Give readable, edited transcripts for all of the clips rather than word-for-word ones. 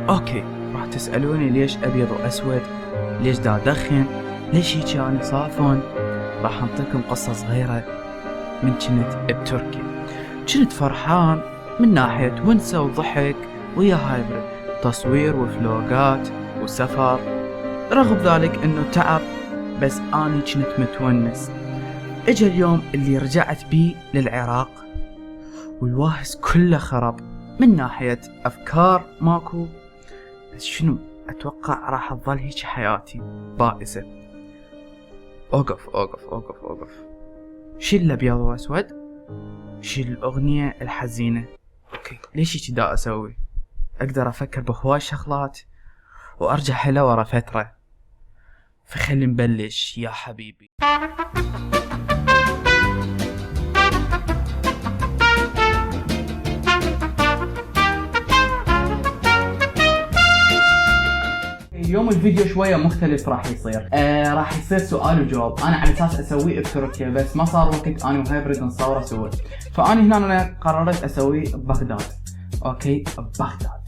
اوكي، راح تسألوني ليش ابيض واسود، ليش دا ادخن، ليش هيك يعني صافن. راح انطيكم قصة صغيرة من كنت بتركيا. كنت فرحان من ناحية ونسة وضحك ويا هايبرد، تصوير وفلوقات وسفر، رغم ذلك انه تعب، بس اني كنت متونس. اجا اليوم اللي رجعت بيه للعراق والواهس كله خرب من ناحية افكار ماكو، بس شنو اتوقع راح تظل هيك حياتي بائسة. اوقف شيل الابيض واسود، شيل الاغنية الحزينة. اوكي، ليش هيك دا اسوي؟ اقدر افكر بهواي شغلات وارجع هلا ورا فترة، فخلي نبلش يا حبيبي. اليوم الفيديو شوية مختلف راح يصير. راح يصير سؤال وجواب. انا على اساس اسويه بتركيا، بس ما صار وقت انا وهايبرد نصوره سوا، فانا هنا قررت اسويه ببغداد. اوكي، ببغداد.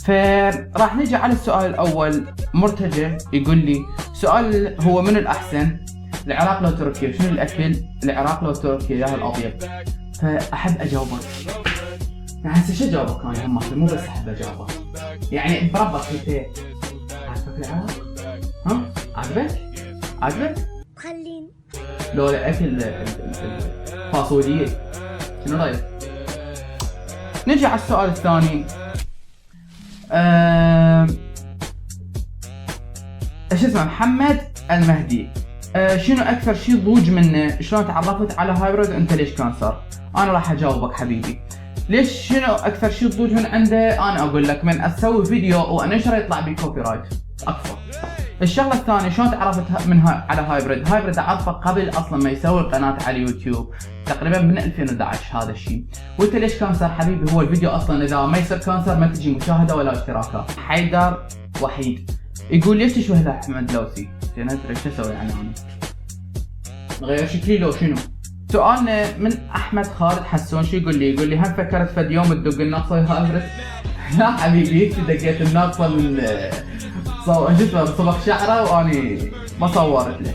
فراح نجي على السؤال الاول. مرتجى يقول لي سؤال هو من الاحسن، العراق لو تركيا شنو الاكل؟ العراق لو تركيا يا الابيض. فاحب اجاوبك، يعني هسه شو اجاوبك انا هم مو بس احب اجاوبك، يعني بربك انت عجبك العراق؟ ها؟ عجبك؟ خلين لو الاكل الفاصوليه شنو رايك؟ نجي على السؤال الثاني. ايش اسمه؟ محمد المهدي. شنو اكثر شيء ضوج منه؟ شلون تعرفت على هايبرد انت ليش كانسر؟ انا راح اجاوبك حبيبي. ليش شنو اكثر شيء ضوج من عنده؟ انا اقول لك، من اسوي فيديو وانشره يطلع بي كوبي رايت اكثر. الشغله الثانيه، شلون تعرفت منها على هايبرد؟ هايبرد اعرفه قبل اصلا ما يسوي قناه على اليوتيوب، تقريبا من 2011 هذا الشيء. وانت ليش كانسر حبيبي؟ هو الفيديو اصلا اذا ما يصير كانسر ما تجي مشاهده ولا اشتراكات. حيدر وحيد يقول ليش تشبه لاحمد لوسي؟ زين ادري ايش اسوي يعني انا؟ غير شكلي لو شنو؟ سؤالنا من احمد خالد حسون. شو يقول لي؟ يقول لي هل فكرت فد يوم تدق الناقصه يا هايبرد؟ لا حبيبي، هيك دقيت الناقصه من صبغ شعره واني ما صورت له.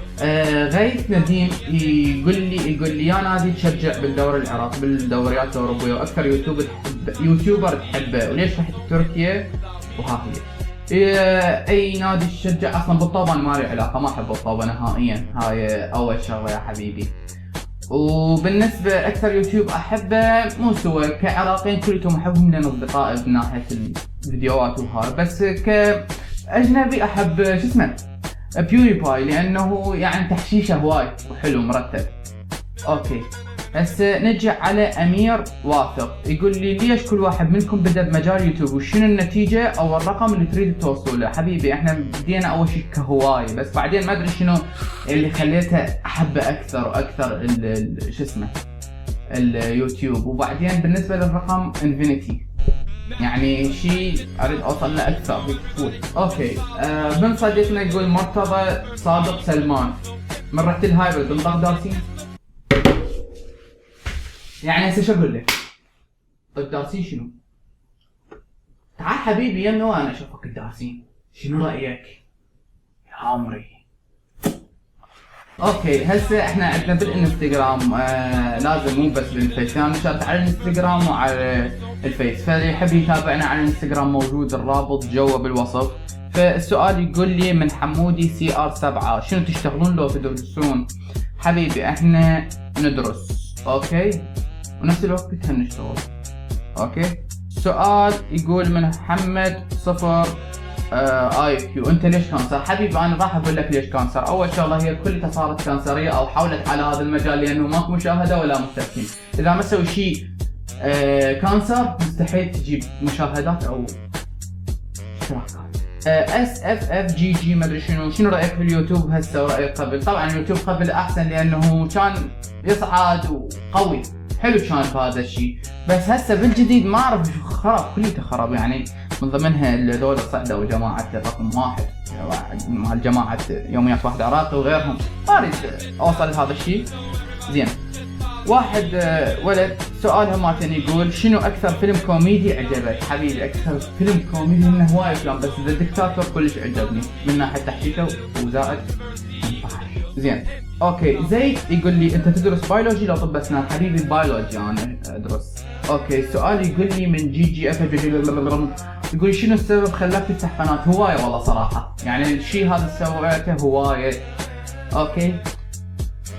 غيث نديم يقول لي يا نادي تشجع بالدوري العراقي بالدوريات الاوروبيه، واكثر يوتيوبر تحبه، وليش رحت تركيا؟ وها هي اي نادي تشجع اصلا بالطوبه ما لي علاقه، ما احب الطوبه نهائيا، هاي اول شغله يا حبيبي. وبالنسبه اكثر يوتيوب احبه مو سوى كعراقيين كلهم احبهم لان اصدقائي من ناحيه الفيديوهات وهذا، بس كاجنبي احب شو اسمه بيوري باي لانه يعني تحشيشه هواي وحلو مرتب. اوكي، هسه نجي على امير واثق. يقول لي ليش كل واحد منكم بدا بمجال يوتيوب وشنو النتيجه او الرقم اللي تريد توصل له؟ حبيبي احنا بدينا اول شيء كهوايه، بس بعدين ما ادري شنو اللي خليته احبه اكثر واكثر شو اسمه اليوتيوب. وبعدين بالنسبه للرقم انفينيتي، يعني شيء اريد اوصل له اكثر هيك. اوكي، بن صديقنا يقول مرتضى صادق سلمان. من رحت الهايبرد من بغدادين؟ يعني هسه شو اقول لك؟ الدارسين شنو؟ تعال حبيبي يمي وانا اشوفك الدارسين، شنو رايك؟ يا عمري. اوكي، هسه احنا عندنا بالانستغرام لازم مو بس بالفيس، انا نشرت على الانستغرام وعلى الفيس، فاللي يحب يتابعنا على الانستغرام موجود الرابط جوا بالوصف. فالسؤال يقول لي من حمودي CR7 شنو تشتغلون لو تدرسون؟ حبيبي احنا ندرس، اوكي، ونفس الوقت هنشتغل. اوكي، سؤال يقول من محمد 0 IQ انت ليش كانسر؟ حبيبي انا راح اقول لك ليش كانسر. اول شغله هي كلها صارت كانسريه او حولت على هذا المجال لانه ماكو مشاهده ولا مستفيدين. اذا ما تسوي شيء كانسر مستحيل تجيب مشاهدات او اشتراكات. SFFGG ما ادري شنو رايك في اليوتيوب هسه ورايك قبل؟ طبعا اليوتيوب قبل احسن لانه كان يصعد وقوي حلو كان بهذا الشيء، بس هسه بالجديد ما اعرف شو خرب، كليته خرب. يعني من ضمنها الدولة صعدة وجماعة رقم واحد مع جماعة يوميات واحد عراقي وغيرهم. ما اريد اوصل لهذا الشيء. زين، واحد ولد السؤال هماتن يقول شنو اكثر فيلم كوميدي عجبك؟ حبيبي اكثر فيلم كوميدي انه هواي افلام، بس ذا ديكتاتور كلش عجبني من ناحيه تحكيته وزائد زين. اوكي زيد يقول لي انت تدرس بيولوجي لو طب اسنان؟ حبيبي بيولوجي انا ادرس. اوكي السؤال يقول لي من جي اف، يقول شنو السبب خلاك تفتح قناه؟ هوايه والله صراحه، يعني الشيء هذا سويته هوايه. اوكي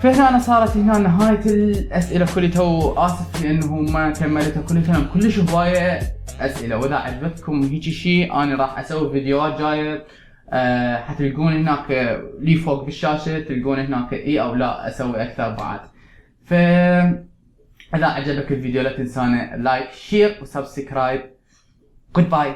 فهنا أنا صارت هنا نهاية الأسئلة كلها، وآسف لأنه ما كملتها كلها، كلش هواية أسئلة. وإذا عجبتكم هيجي شيء أنا راح أسوي فيديوهات جاية، حتلقون هناك لي فوق بالشاشة تلقون هناك إي أو لا أسوي أكثر بعد. فإذا عجبك الفيديو لا تنسانا لايك شير وسبسكرايب. Goodbye.